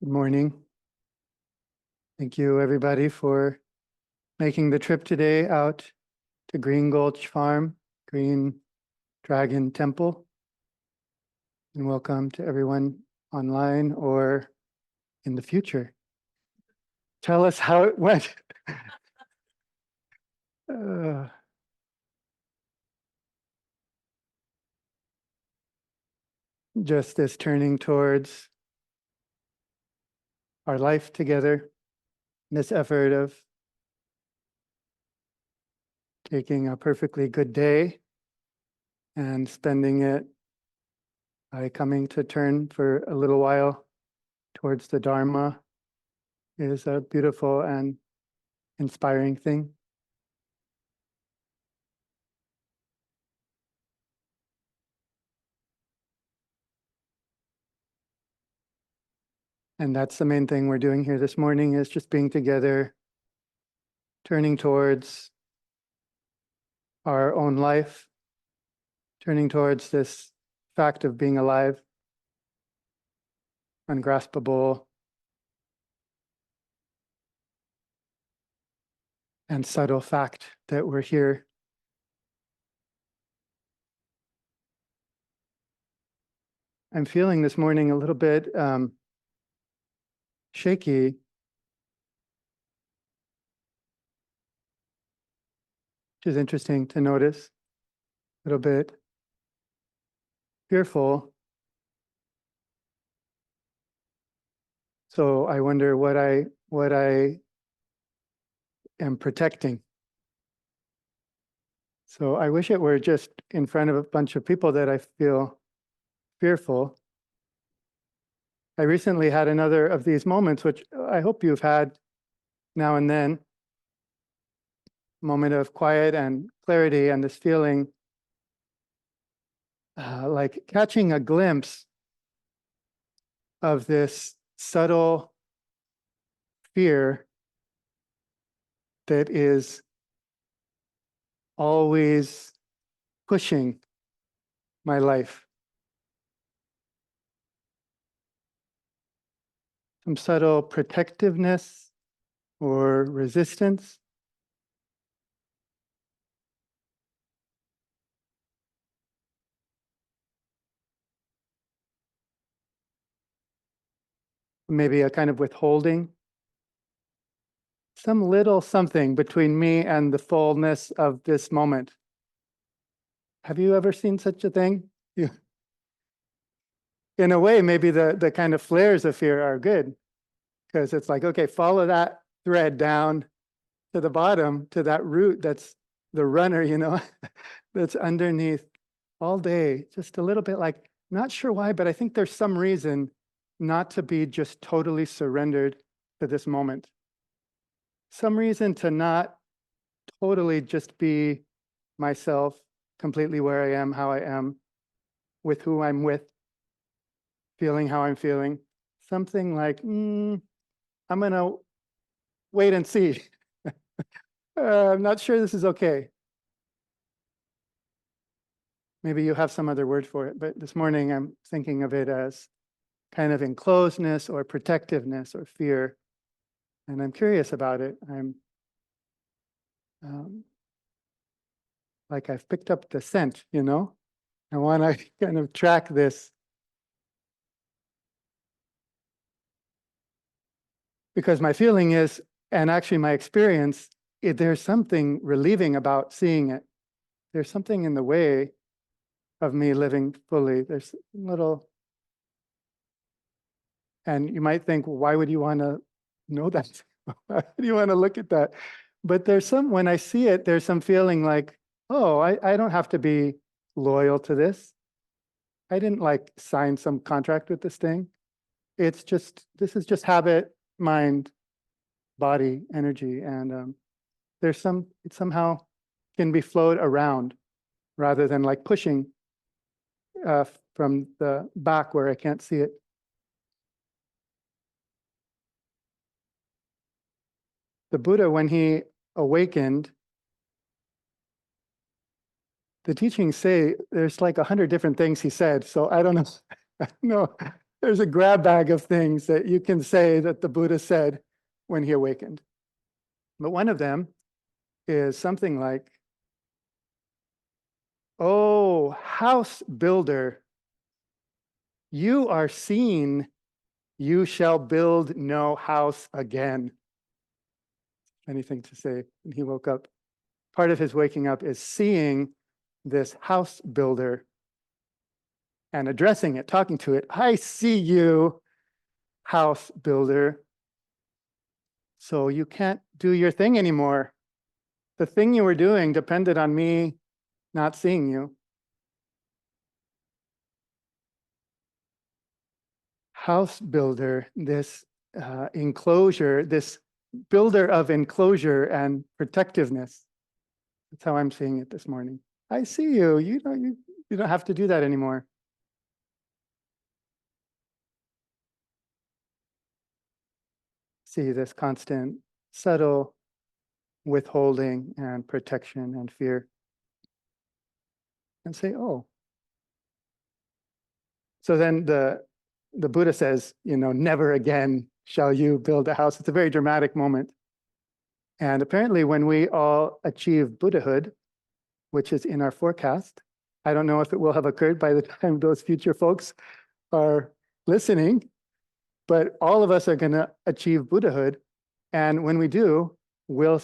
Good morning. Thank you, everybody, for making the trip today out to Green Gulch Farm, Green Dragon Temple. And welcome to everyone online or in the future. Tell us how it went. Just this turning towards our life together, this effort of taking a perfectly good day and spending it by coming to turn for a little while towards the Dharma is a beautiful and inspiring thing. And that's the main thing we're doing here this morning, is just being together, turning towards our own life, turning towards this fact of being alive, ungraspable and subtle fact that we're here. I'm feeling this morning a little bit shaky, which is interesting to notice, a little bit fearful. So I wonder what I am protecting. So I wish it were just in front of a bunch of people that I feel fearful. I recently had another of these moments, which I hope you've had now and then, moment of quiet and clarity, and this feeling like catching a glimpse of this subtle fear that is always pushing my life. Some subtle protectiveness or resistance. Maybe a kind of withholding. Some little something between me and the fullness of this moment. Have you ever seen such a thing? In a way, maybe the kind of flares of fear are good, because it's like, okay, follow that thread down to the bottom, to that root that's the runner, that's underneath all day. Just a little bit like, not sure why, but I think there's some reason not to be just totally surrendered to this moment. Some reason to not totally just be myself, completely where I am, how I am, with who I'm with, feeling how I'm feeling. Something like, I'm going to wait and see. I'm not sure this is okay. Maybe you have some other word for it, but this morning I'm thinking of it as kind of enclosedness or protectiveness or fear. And I'm curious about it. I'm like I've picked up the scent, I want to kind of track this. Because my feeling is, and actually my experience, there's something relieving about seeing it. There's something in the way of me living fully. There's a little, and you might think, well, why would you want to know that? Why do you want to look at that? But there's when I see it, there's some feeling like, oh, I don't have to be loyal to this. I didn't like sign some contract with this thing. It's just, this is just habit, mind, body, energy. And there's it somehow can be flowed around rather than like pushing from the back where I can't see it. The Buddha, when he awakened, the teachings say there's like 100 different things he said. So I don't know. I don't know there's a grab bag of things that you can say that the Buddha said when he awakened. But one of them is something like, "Oh, house builder, you are seen, you shall build no house again." Anything to say when he woke up. Part of his waking up is seeing this house builder and addressing it, talking to it. "I see you, house builder. So you can't do your thing anymore. The thing you were doing depended on me not seeing you." House builder, this enclosure, this builder of enclosure and protectiveness. That's how I'm seeing it this morning. I see you. You don't have to do that anymore. See this constant, subtle withholding and protection and fear. And say, "Oh." So then the Buddha says, "Never again shall you build a house." It's a very dramatic moment. And apparently when we all achieve Buddhahood, which is in our forecast, I don't know if it will have occurred by the time those future folks are listening, but all of us are going to achieve Buddhahood. And when we do, we'll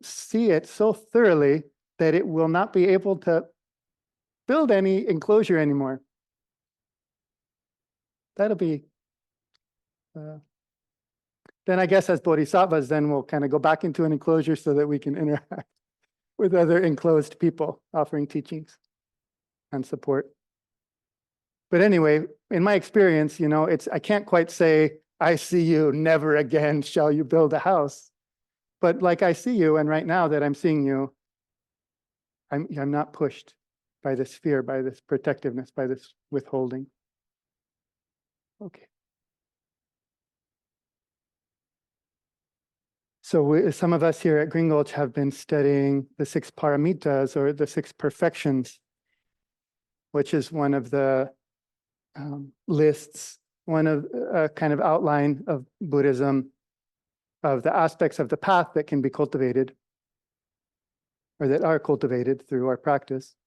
see it so thoroughly that it will not be able to build any enclosure anymore. That'll be, then I guess as bodhisattvas, then we'll kind of go back into an enclosure so that we can interact with other enclosed people offering teachings and support. But anyway, in my experience, I can't quite say, "I see you, never again shall you build a house." But like I see you, and right now that I'm seeing you, I'm not pushed by this fear, by this protectiveness, by this withholding. Okay. So some of us here at Green Gulch have been studying the 6 paramitas, or the 6 perfections, which is one of the lists, one of a kind of outline of Buddhism, of the aspects of the path that can be cultivated, or that are cultivated through our practice.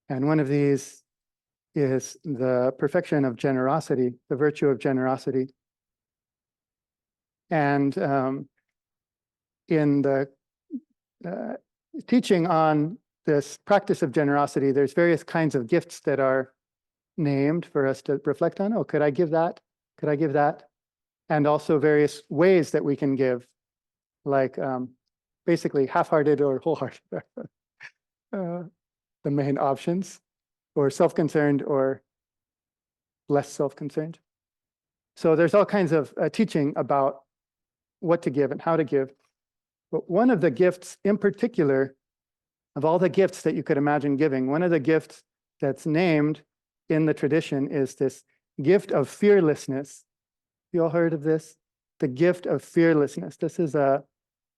And one of these is the perfection of generosity, the virtue of generosity. And in the teaching on this practice of generosity, there's various kinds of gifts that are named for us to reflect on. Oh, could I give that? Could I give that? And also various ways that we can give, like basically half-hearted or wholehearted, the main options, or self-concerned or less self-concerned. So there's all kinds of teaching about what to give and how to give. But one of the gifts in particular, of all the gifts that you could imagine giving, one of the gifts that's named in the tradition is this gift of fearlessness. You all heard of this? The gift of fearlessness. This is a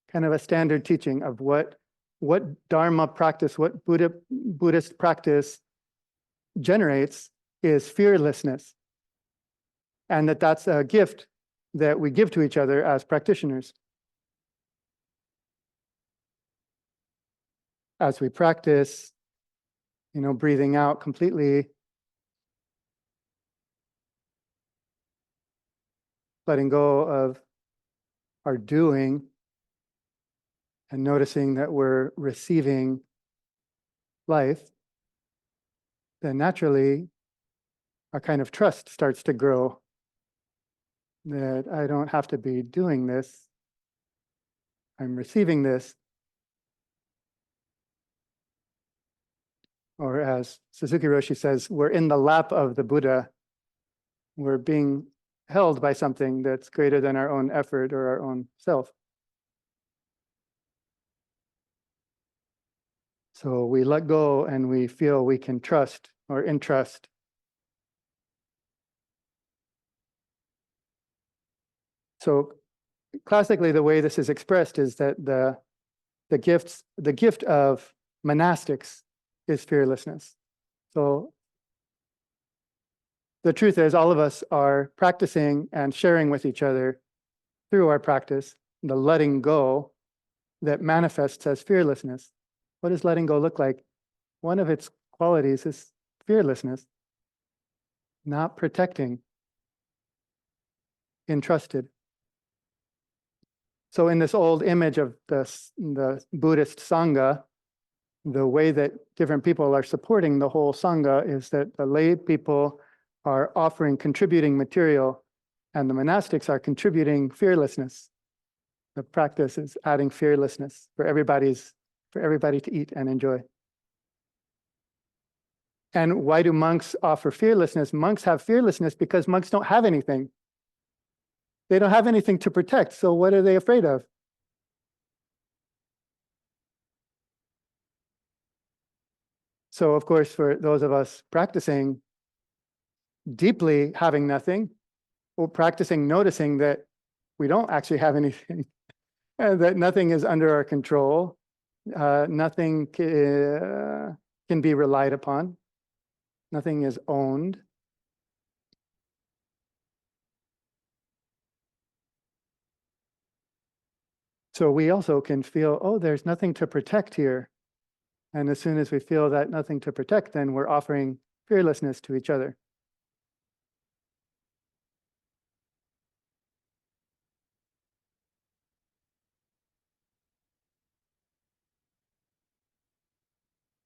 kind of a standard teaching of what Dharma practice, what Buddhist practice generates is fearlessness. And that's a gift that we give to each other as practitioners. As we practice, breathing out completely, letting go of our doing, and noticing that we're receiving life, then naturally our kind of trust starts to grow that I don't have to be doing this. I'm receiving this. Or as Suzuki Roshi says, we're in the lap of the Buddha. We're being held by something that's greater than our own effort or our own self. So we let go and we feel we can trust or entrust. So classically, the way this is expressed is that the gift of monastics is fearlessness. So the truth is, all of us are practicing and sharing with each other through our practice, the letting go that manifests as fearlessness. What does letting go look like? One of its qualities is fearlessness, not protecting, entrusted. So in this old image of the Buddhist Sangha, the way that different people are supporting the whole Sangha is that the lay people are offering, contributing material, and the monastics are contributing fearlessness. The practice is adding fearlessness for everybody to eat and enjoy. And why do monks offer fearlessness? Monks have fearlessness because monks don't have anything. They don't have anything to protect. So what are they afraid of? So of course, for those of us practicing deeply having nothing, or practicing noticing that we don't actually have anything, and that nothing is under our control, nothing can be relied upon, nothing is owned. So we also can feel, oh, there's nothing to protect here. And as soon as we feel that nothing to protect, then we're offering fearlessness to each other.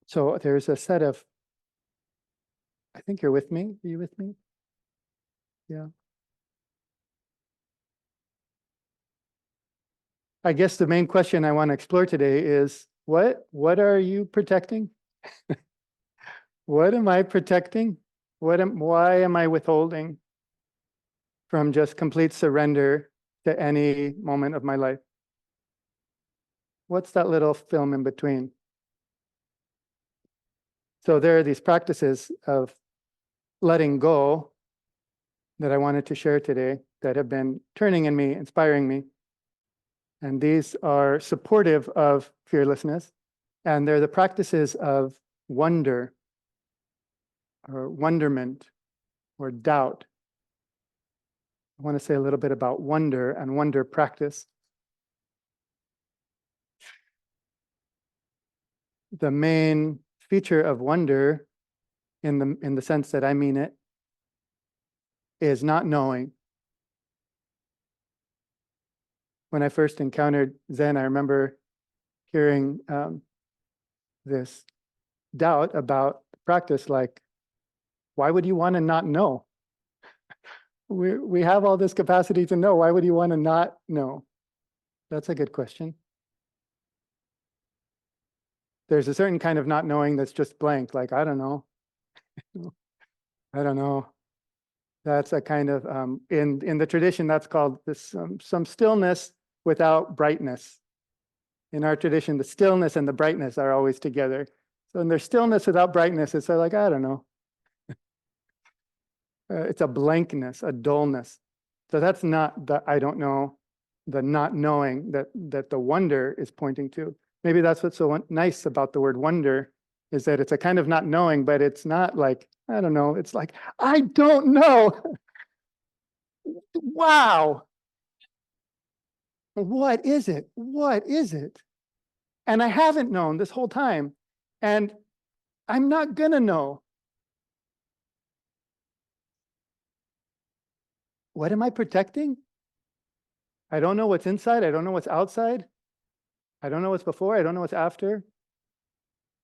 So there's a set of, I think you're with me. Are you with me? Yeah. I guess the main question I want to explore today is, what are you protecting? What am I protecting? Why am I withholding from just complete surrender to any moment of my life? What's that little film in between? So there are these practices of letting go that I wanted to share today that have been turning in me, inspiring me. And these are supportive of fearlessness. And they're the practices of wonder or wonderment or doubt. I want to say a little bit about wonder and wonder practice. The main feature of wonder, in the sense that I mean it, is not knowing. When I first encountered Zen, I remember hearing this doubt about practice, like, why would you want to not know? We have all this capacity to know. Why would you want to not know? That's a good question. There's a certain kind of not knowing that's just blank, like, I don't know. I don't know. That's a kind of, in the tradition, that's called this some stillness without brightness. In our tradition, the stillness and the brightness are always together. So in their stillness without brightness, it's like, I don't know. It's a blankness, a dullness. So that's not the I don't know, the not knowing that the wonder is pointing to. Maybe that's what's so nice about the word wonder, is that it's a kind of not knowing, but it's not like, I don't know. It's like, I don't know. Wow. What is it? What is it? And I haven't known this whole time. And I'm not going to know. What am I protecting? I don't know what's inside. I don't know what's outside. I don't know what's before. I don't know what's after.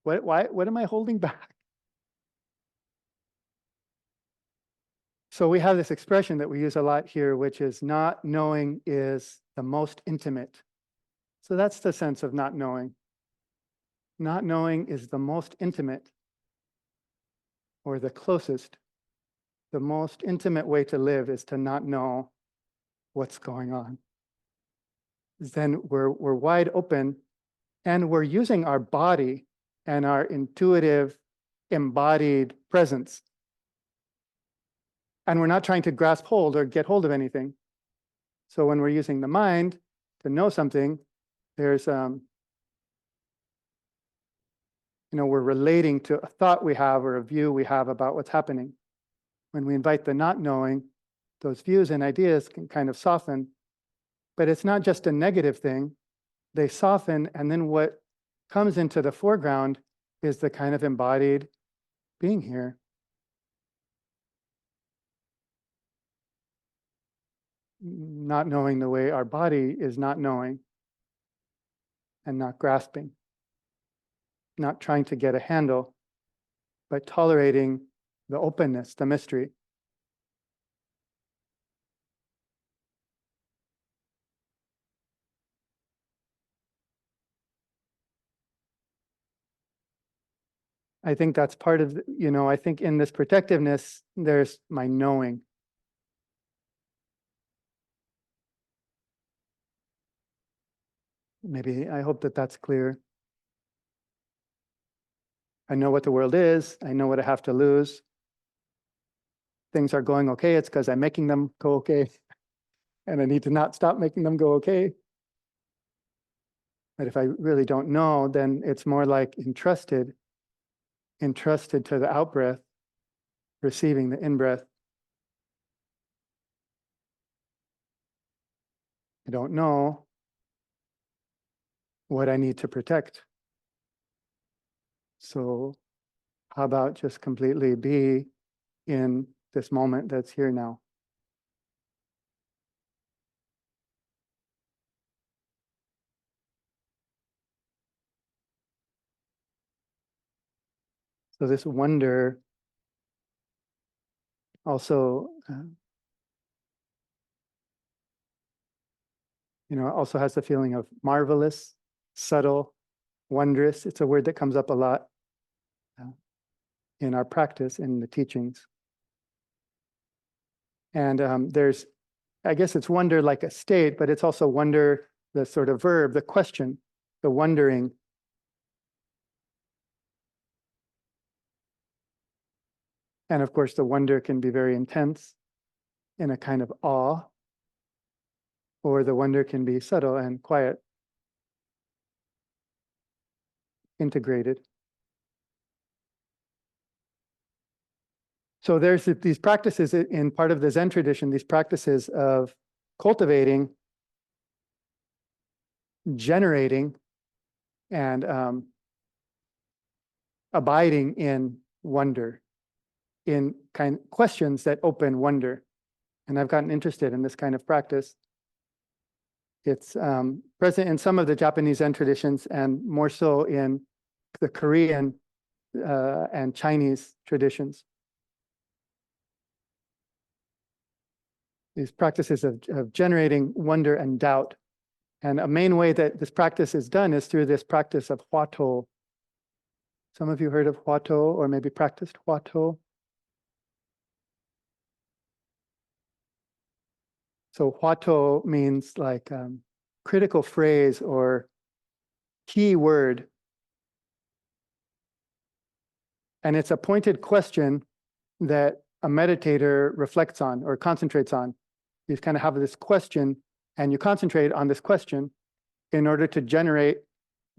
What am I holding back? So we have this expression that we use a lot here, which is not knowing is the most intimate. So that's the sense of not knowing. Not knowing is the most intimate, or the closest. The most intimate way to live is to not know what's going on. Then we're wide open, and we're using our body and our intuitive, embodied presence. And we're not trying to grasp hold or get hold of anything. So when we're using the mind to know something, there's we're relating to a thought we have or a view we have about what's happening. When we invite the not knowing, those views and ideas can kind of soften, but it's not just a negative thing. They soften, and then what comes into the foreground is the kind of embodied being here. Not knowing the way our body is not knowing and not grasping, not trying to get a handle, but tolerating the openness, the mystery. I think that's part of, I think in this protectiveness, there's my knowing. Maybe I hope that that's clear. I know what the world is. I know what I have to lose. Things are going okay. It's because I'm making them go okay. And I need to not stop making them go okay. But if I really don't know, then it's more like entrusted to the out-breath, receiving the in-breath. I don't know what I need to protect. So how about just completely be in this moment that's here now? So this wonder also, also has the feeling of marvelous, subtle, wondrous. It's a word that comes up a lot in our practice, in the teachings. And I guess it's wonder like a state, but it's also wonder, the sort of verb, the question, the wondering. And of course, the wonder can be very intense in a kind of awe, or the wonder can be subtle and quiet, integrated. So there's these practices in part of the Zen tradition, these practices of cultivating, generating, and abiding in wonder, in kind of questions that open wonder. And I've gotten interested in this kind of practice. It's present in some of the Japanese Zen traditions and more so in the Korean and Chinese traditions. These practices of generating wonder and doubt. And a main way that this practice is done is through this practice of huatou. Some of you heard of huatou or maybe practiced huatou. So huatou means like critical phrase or key word. And it's a pointed question that a meditator reflects on or concentrates on. You kind of have this question and you concentrate on this question in order to generate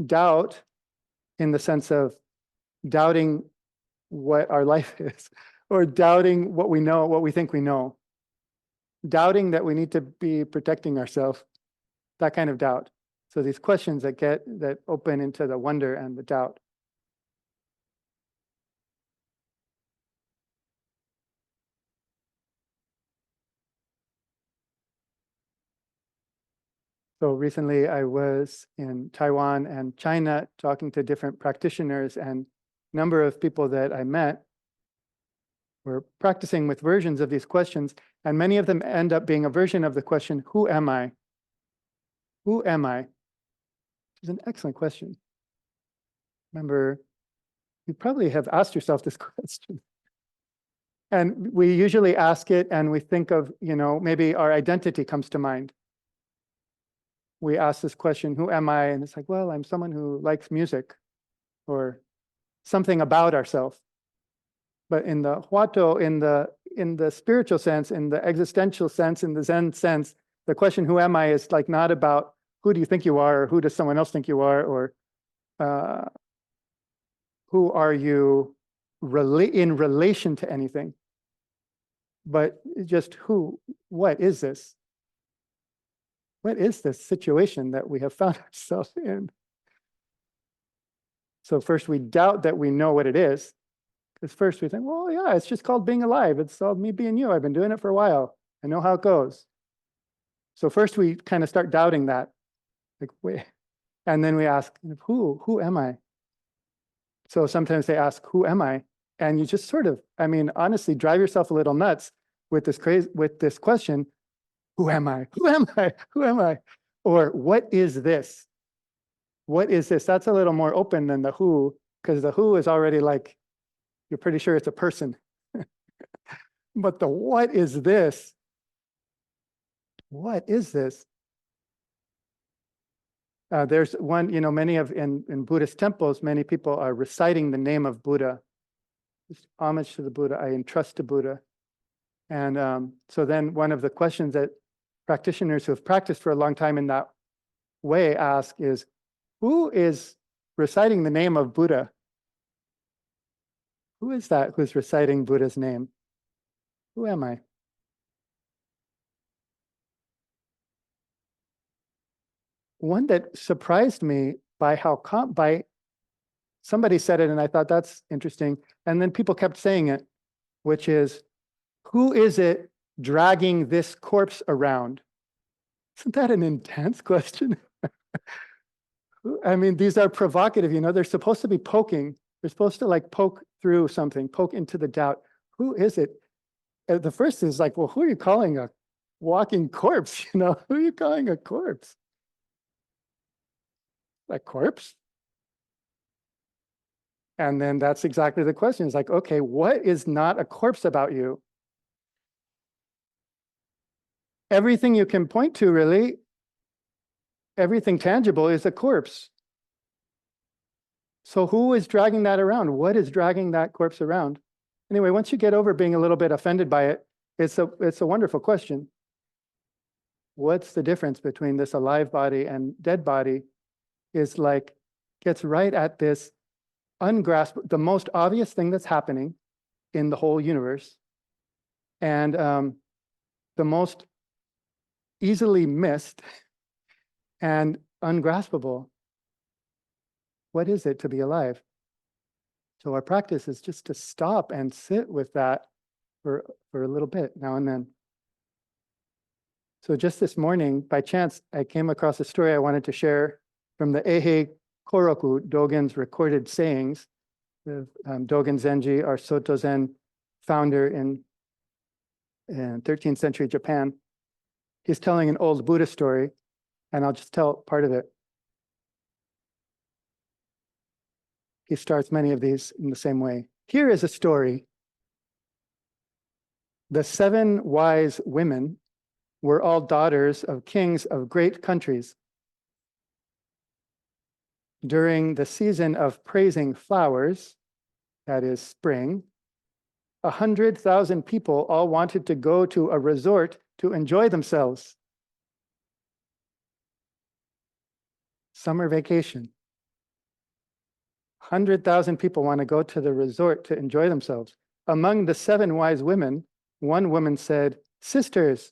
doubt, in the sense of doubting what our life is, or doubting what we know, what we think we know. Doubting that we need to be protecting ourselves, that kind of doubt. So these questions that open into the wonder and the doubt. So recently I was in Taiwan and China talking to different practitioners, and a number of people that I met were practicing with versions of these questions, and many of them end up being a version of the question, who am I? Who am I? Which is an excellent question. Remember, you probably have asked yourself this question. And we usually ask it and we think of, maybe our identity comes to mind. We ask this question, who am I? And it's like, well, I'm someone who likes music, or something about ourselves. But in the huatou, in the spiritual sense, in the existential sense, in the Zen sense, the question, who am I, is like not about who do you think you are, or who does someone else think you are, or who are you in relation to anything, but just who, what is this? What is this situation that we have found ourselves in? So first we doubt that we know what it is, because first we think, well, yeah, it's just called being alive. It's called me being you. I've been doing it for a while. I know how it goes. So first we kind of start doubting that. Like, wait. And then we ask, who am I? So sometimes they ask, who am I? And you just sort of, I mean, honestly, drive yourself a little nuts with this question, who am I? Who am I? Who am I? Or what is this? What is this? That's a little more open than the who, because the who is already like, you're pretty sure it's a person. But the what is this? What is this? There's one, many in Buddhist temples, many people are reciting the name of Buddha. Just homage to the Buddha, I entrust to Buddha. And so then one of the questions that practitioners who have practiced for a long time in that way ask is, who is reciting the name of Buddha? Who is that who's reciting Buddha's name? Who am I? One that surprised me by somebody said it and I thought that's interesting. And then people kept saying it, which is, who is it dragging this corpse around? Isn't that an intense question? I mean, these are provocative, they're supposed to be poking. They're supposed to like poke through something, poke into the doubt. Who is it? The first is like, well, who are you calling a walking corpse? Who are you calling a corpse? A corpse? And then that's exactly the question. It's like, okay, what is not a corpse about you? Everything you can point to, really, everything tangible is a corpse. So who is dragging that around? What is dragging that corpse around? Anyway, once you get over being a little bit offended by it, it's a wonderful question. What's the difference between this alive body and dead body? Is like, gets right at this ungrasped, the most obvious thing that's happening in the whole universe, and the most easily missed and ungraspable. What is it to be alive? So our practice is just to stop and sit with that for a little bit now and then. So just this morning, by chance, I came across a story I wanted to share from the Eihei Koroku, Dogen's recorded sayings. Dogen Zenji, our Soto Zen founder in 13th century Japan. He's telling an old Buddha story, and I'll just tell part of it. He starts many of these in the same way. Here is a story. The 7 wise women were all daughters of kings of great countries. During the season of praising flowers, that is spring, 100,000 people all wanted to go to a resort to enjoy themselves. Summer vacation. 100,000 people want to go to the resort to enjoy themselves. Among the 7 wise women, one woman said, "Sisters,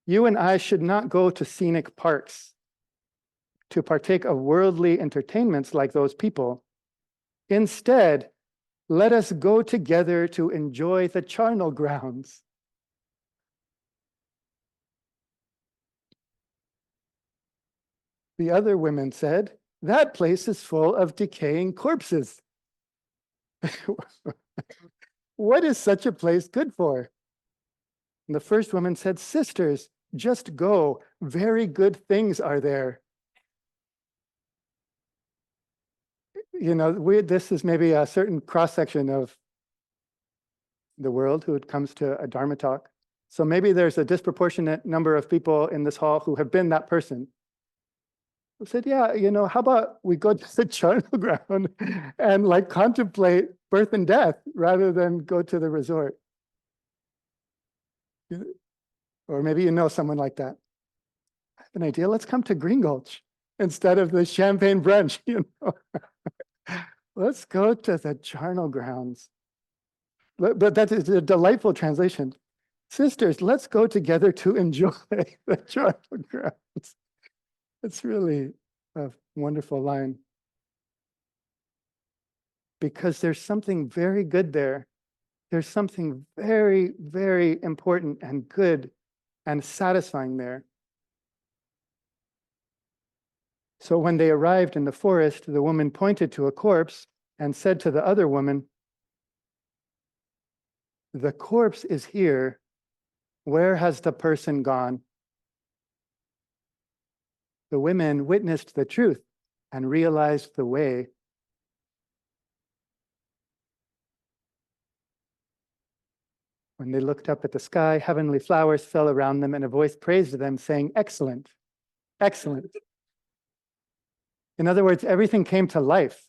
you and I should not go to scenic parks to partake of worldly entertainments like those people. Instead, let us go together to enjoy the charnel grounds." The other women said, "That place is full of decaying corpses." What is such a place good for? And the first woman said, "Sisters, just go. Very good things are there." This is maybe a certain cross-section of the world who comes to a Dharma talk. So maybe there's a disproportionate number of people in this hall who have been that person. Who said, yeah, how about we go to the charnel ground and like contemplate birth and death rather than go to the resort. Or maybe someone like that. I have an idea, let's come to Green Gulch instead of the champagne brunch, let's go to the charnel grounds. But that is a delightful translation. Sisters, let's go together to enjoy the charnel grounds. It's really a wonderful line. Because there's something very good there. There's something very, very important and good and satisfying there. So when they arrived in the forest, the woman pointed to a corpse and said to the other woman, "The corpse is here. Where has the person gone?" The women witnessed the truth and realized the way. When they looked up at the sky, heavenly flowers fell around them, and a voice praised them, saying, "Excellent, excellent." In other words, everything came to life.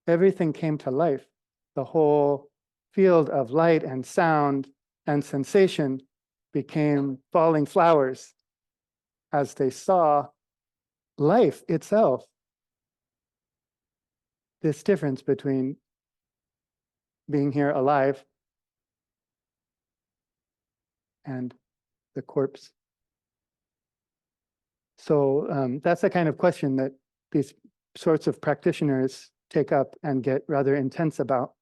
Everything came to life. The whole field of light and sound and sensation became falling flowers as they saw life itself. This difference between being here alive and the corpse. So that's the kind of question that these sorts of practitioners take up and get rather intense about.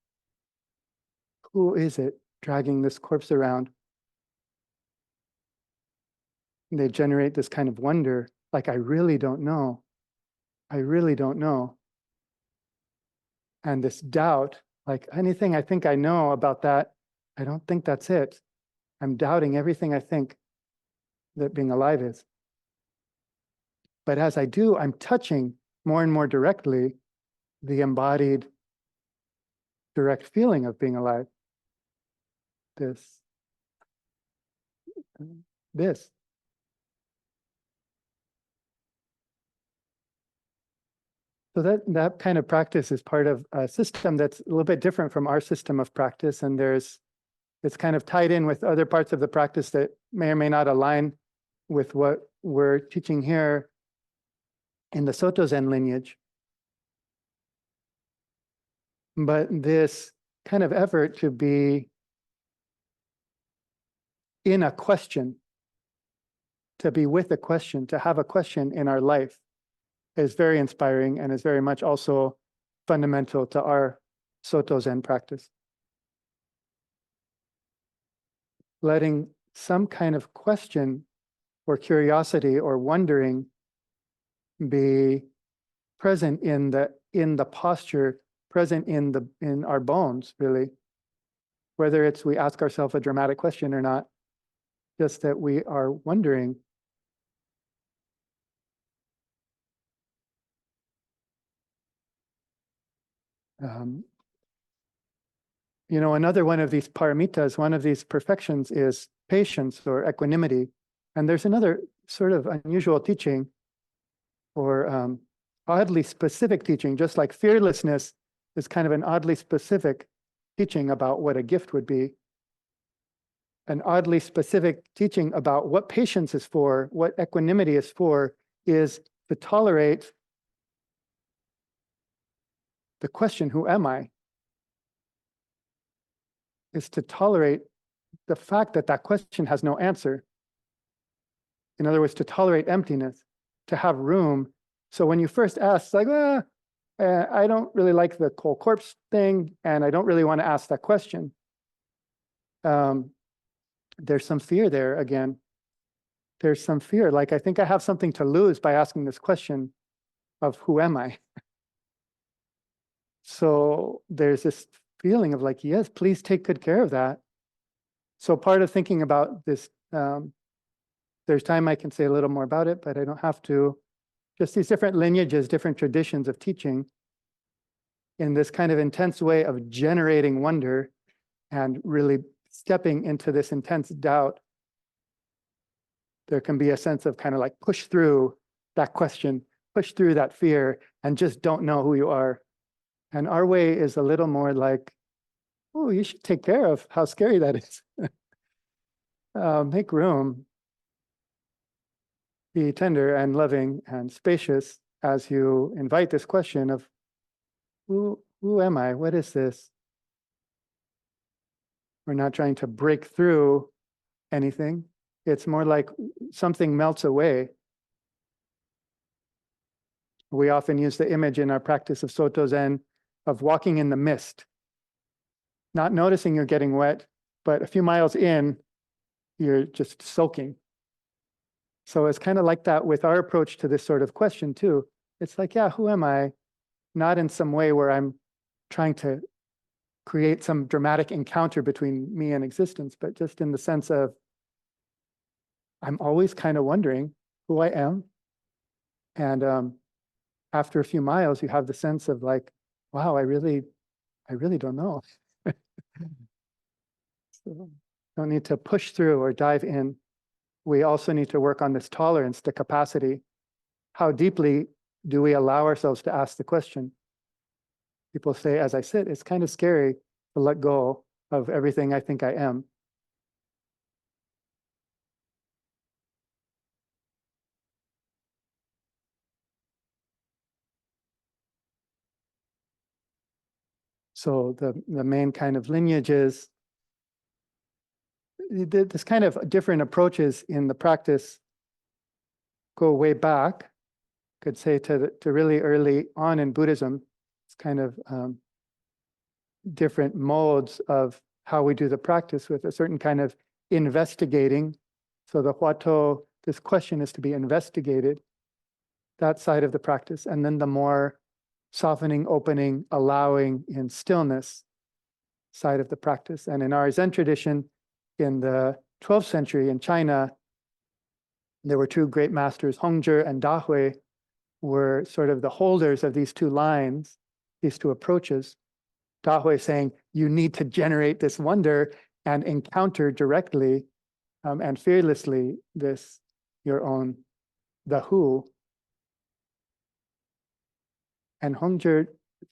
Who is it dragging this corpse around? And they generate this kind of wonder, like, I really don't know. I really don't know. And this doubt, like, anything I think I know about that, I don't think that's it. I'm doubting everything I think that being alive is. But as I do, I'm touching more and more directly the embodied direct feeling of being alive. This. So that kind of practice is part of a system that's a little bit different from our system of practice. And it's kind of tied in with other parts of the practice that may or may not align with what we're teaching here in the Soto Zen lineage. But this kind of effort to be in a question, to be with a question, to have a question in our life is very inspiring and is very much also fundamental to our Soto Zen practice. Letting some kind of question or curiosity or wondering be present in the posture, present in our bones, really. Whether it's we ask ourselves a dramatic question or not, just that we are wondering. Another one of these paramitas, one of these perfections is patience or equanimity. And there's another sort of unusual teaching or oddly specific teaching, just like fearlessness is kind of an oddly specific teaching about what a gift would be. An oddly specific teaching about what patience is for, what equanimity is for, is to tolerate the question, who am I? Is to tolerate the fact that that question has no answer. In other words, to tolerate emptiness, to have room. So when you first ask, it's like, I don't really like the cold corpse thing, and I don't really want to ask that question. There's some fear there again. There's some fear, like I think I have something to lose by asking this question of who am I? So there's this feeling of like, yes, please take good care of that. So part of thinking about this, there's time I can say a little more about it, but I don't have to. Just these different lineages, different traditions of teaching in this kind of intense way of generating wonder and really stepping into this intense doubt. There can be a sense of kind of like push through that question, push through that fear, and just don't know who you are. And our way is a little more like, oh, you should take care of how scary that is. Make room. Be tender and loving and spacious as you invite this question of who am I? What is this? We're not trying to break through anything. It's more like something melts away. We often use the image in our practice of Soto Zen of walking in the mist, not noticing you're getting wet, but a few miles in, you're just soaking. So it's kind of like that with our approach to this sort of question too. It's like, yeah, who am I? Not in some way where I'm trying to create some dramatic encounter between me and existence, but just in the sense of I'm always kind of wondering who I am. And after a few miles, you have the sense of like, wow, I really don't know. So don't need to push through or dive in. We also need to work on this tolerance, the capacity. How deeply do we allow ourselves to ask the question? People say, as I sit, it's kind of scary to let go of everything I think I am. So the main kind of lineages, this kind of different approaches in the practice go way back, could say to really early on in Buddhism. It's kind of different modes of how we do the practice with a certain kind of investigating. So the huatou, this question is to be investigated, that side of the practice. And then the more softening, opening, allowing in stillness side of the practice. And in our Zen tradition, in the 12th century in China, there were two great masters, Hongzhi and Dahui, were sort of the holders of these two lines, these two approaches. Dahui saying, you need to generate this wonder and encounter directly and fearlessly this, your own, the who. And Hongzhi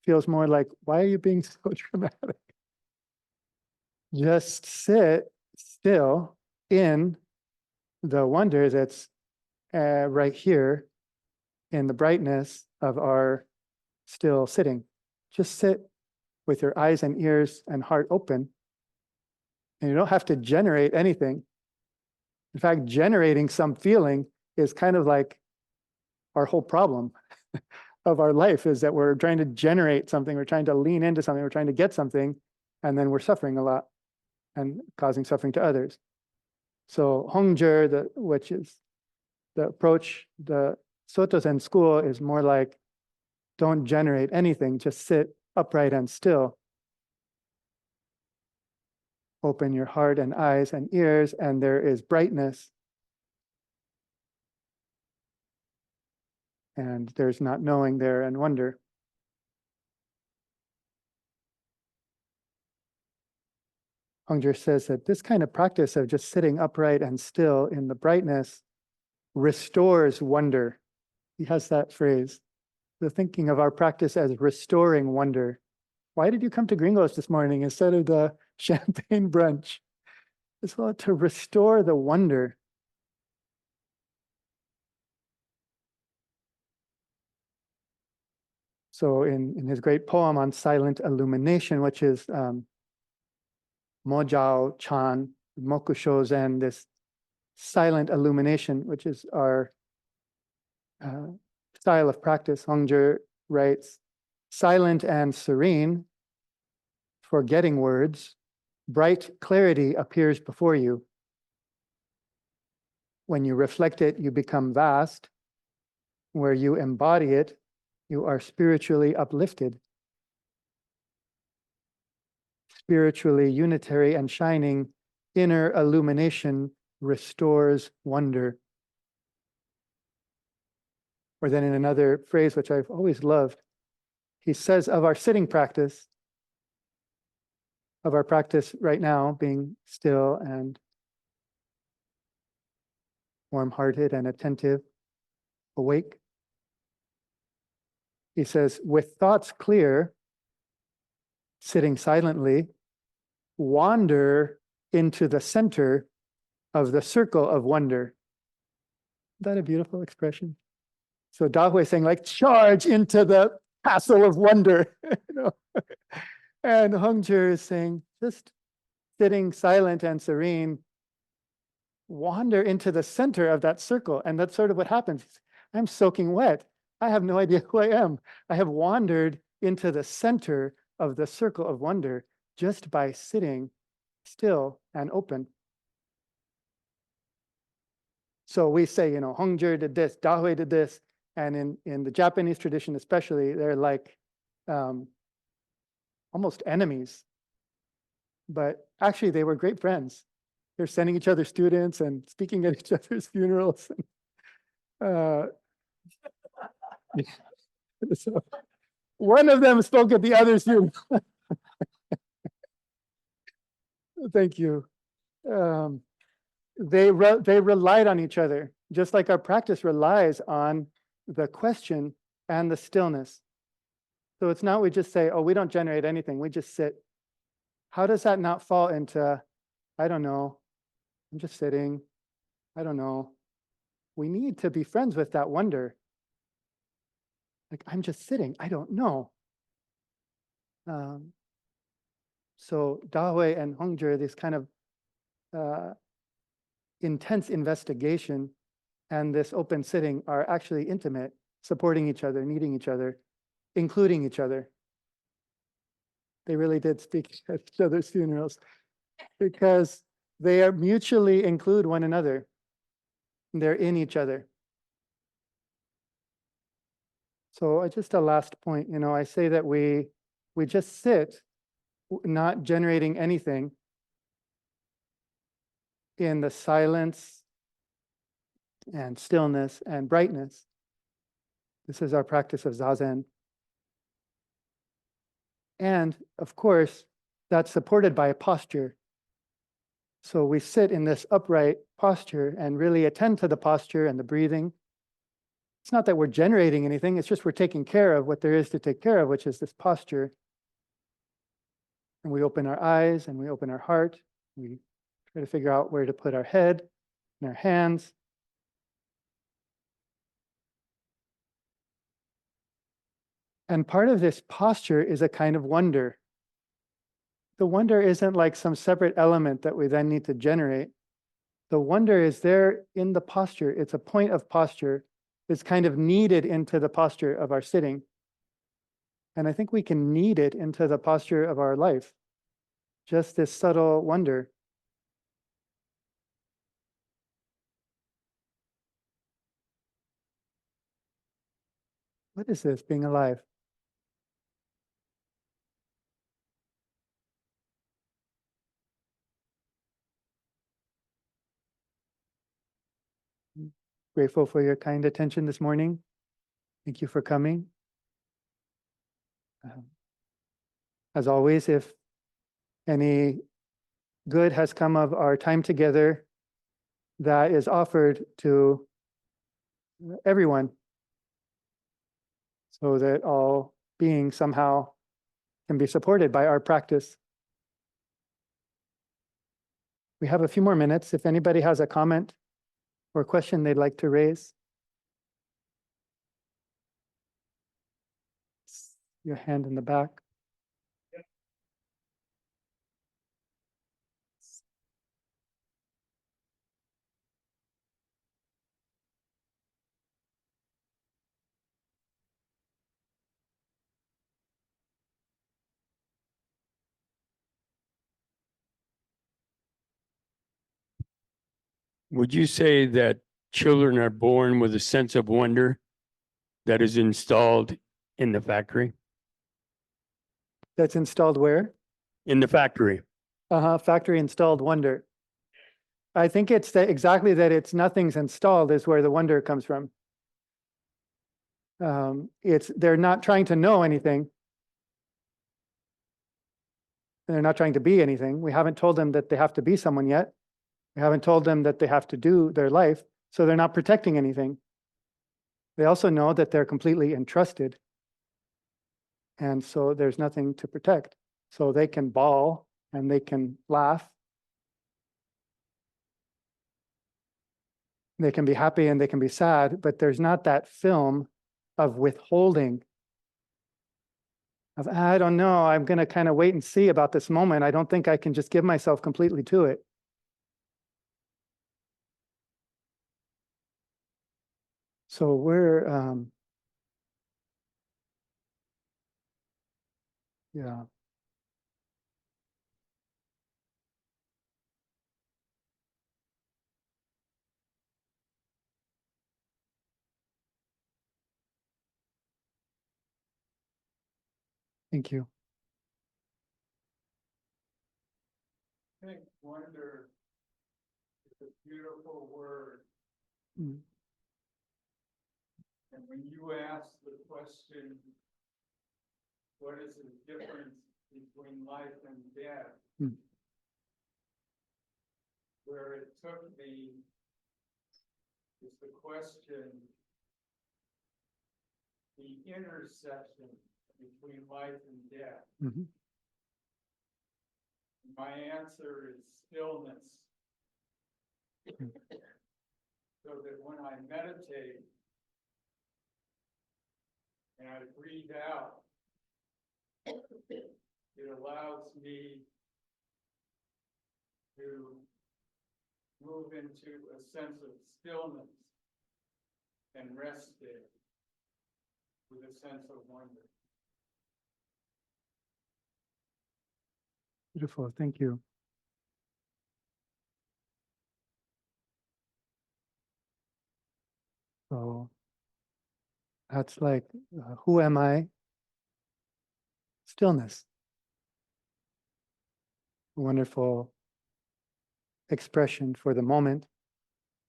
feels more like, why are you being so dramatic? Just sit still in the wonder that's right here in the brightness of our still sitting. Just sit with your eyes and ears and heart open. And you don't have to generate anything. In fact, generating some feeling is kind of like our whole problem of our life, is that we're trying to generate something, we're trying to lean into something, we're trying to get something, and then we're suffering a lot and causing suffering to others. So Hongzhi, which is the approach, the Soto Zen school is more like, don't generate anything, just sit upright and still. Open your heart and eyes and ears, and there is brightness. And there's not knowing there and wonder. Hongzhi says that this kind of practice of just sitting upright and still in the brightness restores wonder. He has that phrase, the thinking of our practice as restoring wonder. Why did you come to Green Gulch this morning instead of the champagne brunch? It's well to restore the wonder. So in his great poem on silent illumination, which is Mojao Chan, Mokusho Zen, this silent illumination, which is our style of practice, Hongzhi writes, silent and serene, forgetting words, bright clarity appears before you. When you reflect it, you become vast. Where you embody it, you are spiritually uplifted. Spiritually unitary and shining, inner illumination restores wonder. Or then in another phrase, which I've always loved, he says of our sitting practice, of our practice right now, being still and warm-hearted and attentive, awake. He says, with thoughts clear, sitting silently, wander into the center of the circle of wonder. Isn't that a beautiful expression? So Dahui is saying, like, charge into the castle of wonder. You know? And Hongzhi is saying, just sitting silent and serene, wander into the center of that circle. And that's sort of what happens. I'm soaking wet. I have no idea who I am. I have wandered into the center of the circle of wonder just by sitting still and open. So we say, you know, Hongzhi did this, Dahui did this. And in the Japanese tradition, especially, they're like almost enemies. But actually, they were great friends. They're sending each other students and speaking at each other's funerals. So one of them spoke at the other's funeral. Thank you. They relied on each other, just like our practice relies on the question and the stillness. So it's not we just say, oh, we don't generate anything. We just sit. How does that not fall into, I don't know, I'm just sitting. I don't know. We need to be friends with that wonder. Like, I'm just sitting. I don't know. So Dahui and Hongzhi, this kind of intense investigation and this open sitting are actually intimate, supporting each other, needing each other, including each other. They really did speak at each other's funerals because they are mutually include one another. They're in each other. So just a last point, you know, I say that we just sit, not generating anything in the silence and stillness and brightness. This is our practice of Zazen. And of course, that's supported by a posture. So we sit in this upright posture and really attend to the posture and the breathing. It's not that we're generating anything, it's just we're taking care of what there is to take care of, which is this posture. And we open our eyes and we open our heart. We try to figure out where to put our head and our hands. And part of this posture is a kind of wonder. The wonder isn't like some separate element that we then need to generate. The wonder is there in the posture. It's a point of posture. It's kind of kneaded into the posture of our sitting. And I think we can knead it into the posture of our life. Just this subtle wonder. What is this, being alive? Grateful for your kind attention this morning. Thank you for coming. As always, if any good has come of our time together, that is offered to everyone, so that all beings somehow can be supported by our practice. We have a few more minutes. If anybody has a comment or question they'd like to raise. Your hand in the back. Would you say that children are born with a sense of wonder that is installed in the factory? That's installed where? In the factory. Factory installed wonder. I think it's exactly that it's nothing's installed is where the wonder comes from. They're not trying to know anything. They're not trying to be anything. We haven't told them that they have to be someone yet. We haven't told them that they have to do their life, so they're not protecting anything. They also know that they're completely entrusted. And so there's nothing to protect. So they can bawl and they can laugh. They can be happy and they can be sad, but there's not that film of withholding of, I don't know, I'm going to kind of wait and see about this moment. I don't think I can just give myself completely to it. So we're, yeah. Thank you. I think wonder is a beautiful word. Mm. And when you ask the question, what is the difference between life and death? Mm. Where it took me is the question, the intersection between life and death. Mhm. My answer is stillness. So that when I meditate and I breathe out, it allows me to move into a sense of stillness and rest there with a sense of wonder. Beautiful. Thank you. So that's like, who am I? Stillness. Wonderful expression for the moment.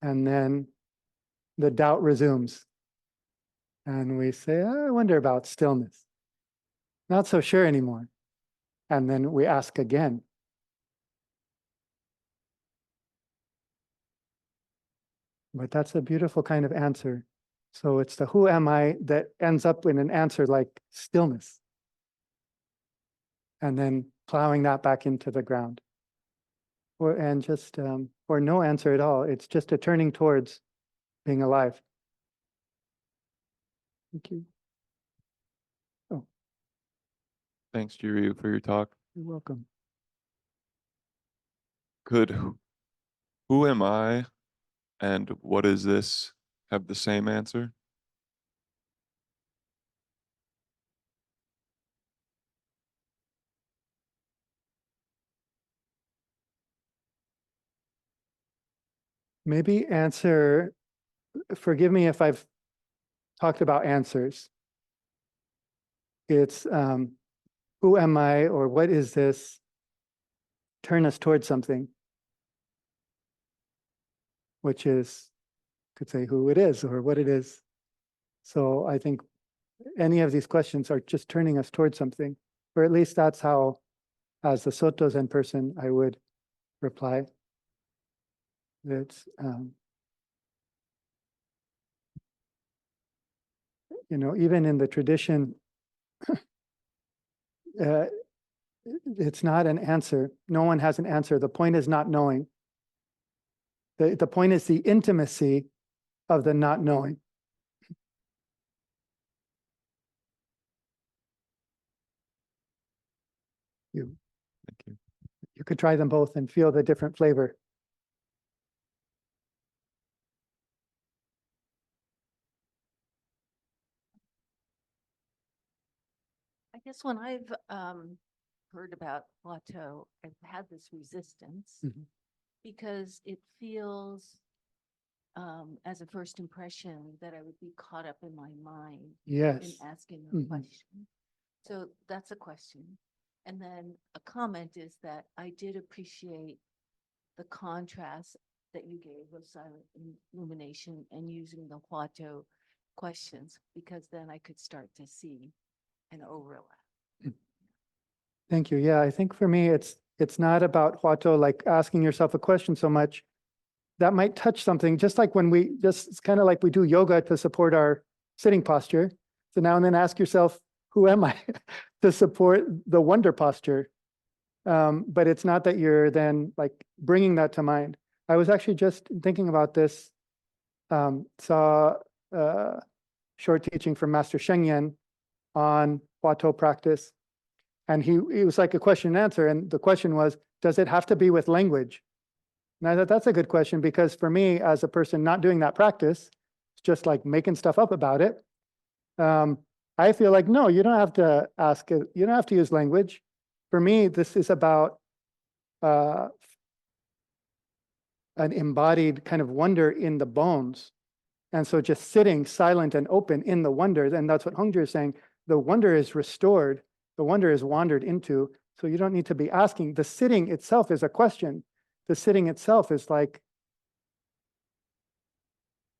And then the doubt resumes. And we say, I wonder about stillness. Not so sure anymore. And then we ask again. But that's a beautiful kind of answer. So it's the who am I that ends up in an answer like stillness. And then plowing that back into the ground. Or no answer at all. It's just a turning towards being alive. Thank you. Oh, Thanks, Jiryu, for your talk. you're welcome. Could who am I and what is this have the same answer? Maybe answer, forgive me if I've talked about answers. It's who am I or what is this? Turn us towards something, which is, could say who it is or what it is. So I think any of these questions are just turning us towards something, or at least that's how, as the Soto Zen person, I would reply. That's, even in the tradition, it's not an answer. No one has an answer. The point is not knowing. The point is the intimacy of the not knowing. You Thank you. you could try them both and feel the different flavor. I guess when I've heard about huatou, I've had this resistance Mhm. because it feels as a first impression that I would be caught up in my mind in Yes. asking a Mhm. question. So that's a question. And then a comment is that I did appreciate the contrast that you gave of silent illumination and using the huatou questions, because then I could start to see an overlap. Thank you. Yeah, I think for me, it's not about huatou, like asking yourself a question so much. That might touch something, just like when it's kind of like we do yoga to support our sitting posture. So now and then ask yourself, who am I to support the wonder posture? But it's not that you're then like bringing that to mind. I was actually just thinking about this, saw a short teaching from Master Sheng Yen on huatou practice. And it was like a question and answer. And the question was, does it have to be with language? And I thought that's a good question, because for me, as a person not doing that practice, it's just like making stuff up about it. I feel like, no, you don't have to ask it. You don't have to use language. For me, this is about an embodied kind of wonder in the bones. And so just sitting silent and open in the wonder, and that's what Hongzhi is saying, the wonder is restored, the wonder is wandered into, so you don't need to be asking. The sitting itself is a question. The sitting itself is like,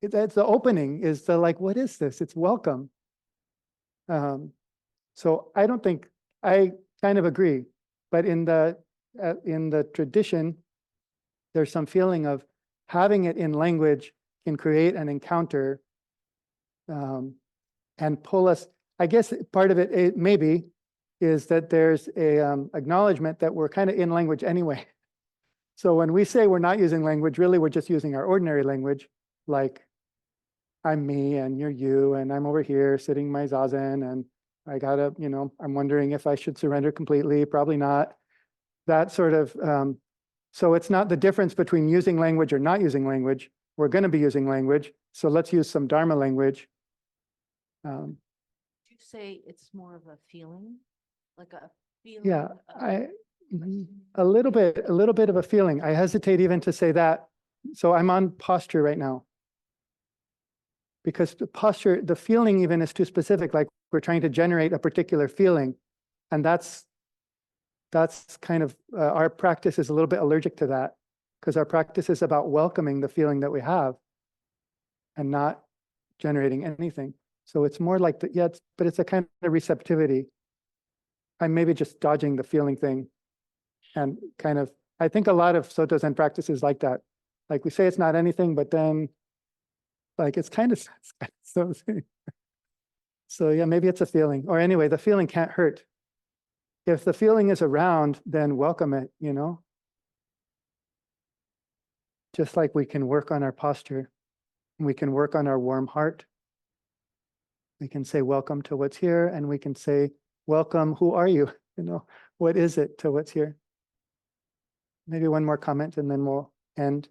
it's the opening, is the like, what is this? It's welcome. So I don't think, I kind of agree, but in the tradition, there's some feeling of having it in language can create an encounter and pull us. I guess part of it maybe is that there's a acknowledgement that we're kind of in language anyway. So when we say we're not using language, really we're just using our ordinary language, like I'm me and you're you, and I'm over here sitting my zazen, and I gotta, I'm wondering if I should surrender completely, probably not. That sort of, so it's not the difference between using language or not using language. We're going to be using language, so let's use some Dharma language. Would you say it's more of a feeling, like a feeling? Yeah, of- a little bit of a feeling. I hesitate even to say that. So I'm on posture right now, because the posture, the feeling even is too specific. Like we're trying to generate a particular feeling, and that's kind of our practice is a little bit allergic to that, because our practice is about welcoming the feeling that we have and not generating anything. So it's more like but it's a kind of receptivity. I'm maybe just dodging the feeling thing, and kind of, I think a lot of Soto Zen practices like that. Like we say it's not anything, but then like it's kind of something. So yeah, maybe it's a feeling. Or anyway, the feeling can't hurt. If the feeling is around, then welcome it, Just like we can work on our posture, we can work on our warm heart. We can say welcome to what's here, and we can say, welcome, who are you? What is it to what's here? Maybe one more comment and then we'll end.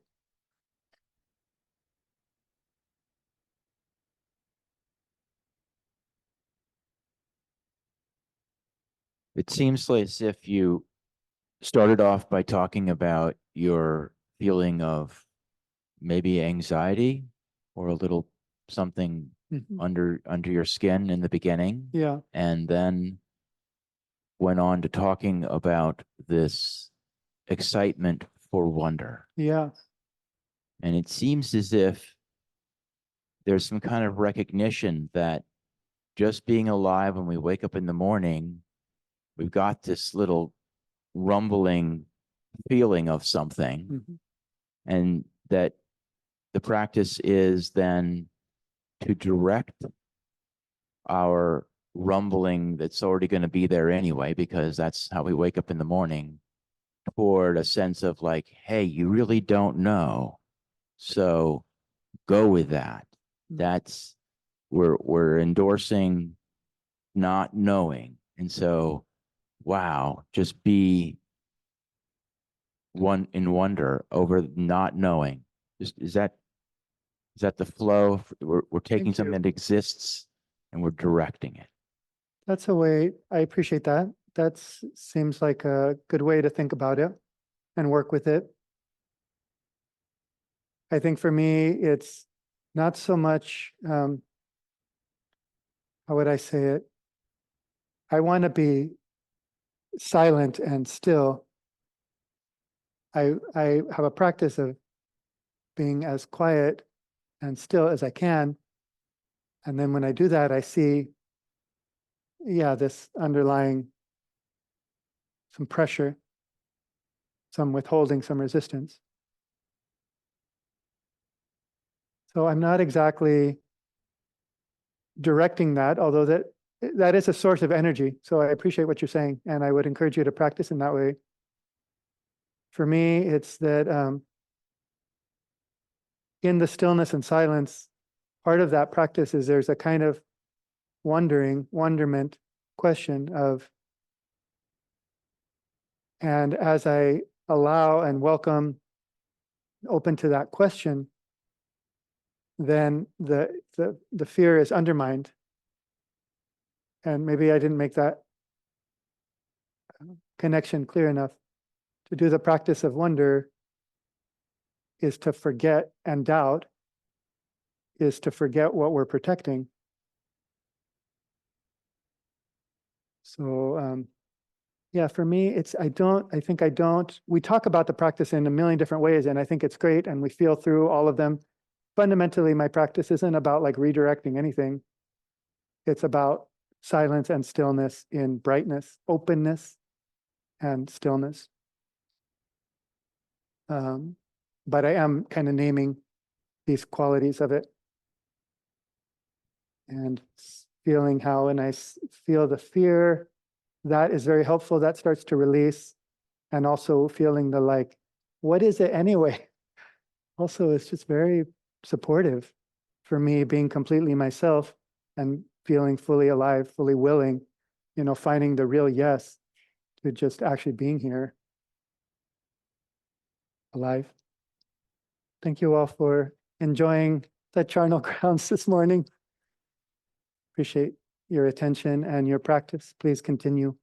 It seems like as if you started off by talking about your feeling of maybe anxiety or a little something under your skin in the beginning. Yeah. And then went on to talking about this excitement for wonder. Yeah. And it seems as if there's some kind of recognition that just being alive when we wake up in the morning, we've got this little rumbling feeling of something, and that the practice is then to direct our rumbling that's already going to be there anyway, because that's how we wake up in the morning, toward a sense of like, hey, you really don't know, so go with that. That's we're endorsing not knowing. And so, wow, just be one in wonder over not knowing. Is that the flow? We're taking something that exists and we're directing it. That's a way, I appreciate that. That seems like a good way to think about it and work with it. I think for me, it's not so much, how would I say it? I want to be silent and still. I have a practice of being as quiet and still as I can. And then when I do that, I see, this underlying some pressure, some withholding, some resistance. So I'm not exactly directing that, although that is a source of energy. So I appreciate what you're saying, and I would encourage you to practice in that way. For me, it's that in the stillness and silence, part of that practice is there's a kind of wonderment question of, And as I allow and welcome, open to that question, then the fear is undermined. And maybe I didn't make that connection clear enough. To do the practice of wonder is to forget, and doubt is to forget what we're protecting. So, yeah, for me, we talk about the practice in a million different ways, and I think it's great, and we feel through all of them. Fundamentally, my practice isn't about like redirecting anything. It's about silence and stillness in brightness, openness and stillness. But I am kind of naming these qualities of it and feeling how, when I feel the fear, that is very helpful. That starts to release. And also feeling the like, what is it anyway? Also, it's just very supportive for me being completely myself and feeling fully alive, fully willing, finding the real yes to just actually being here, alive. Thank you all for enjoying the charnel grounds this morning. Appreciate your attention and your practice. Please continue.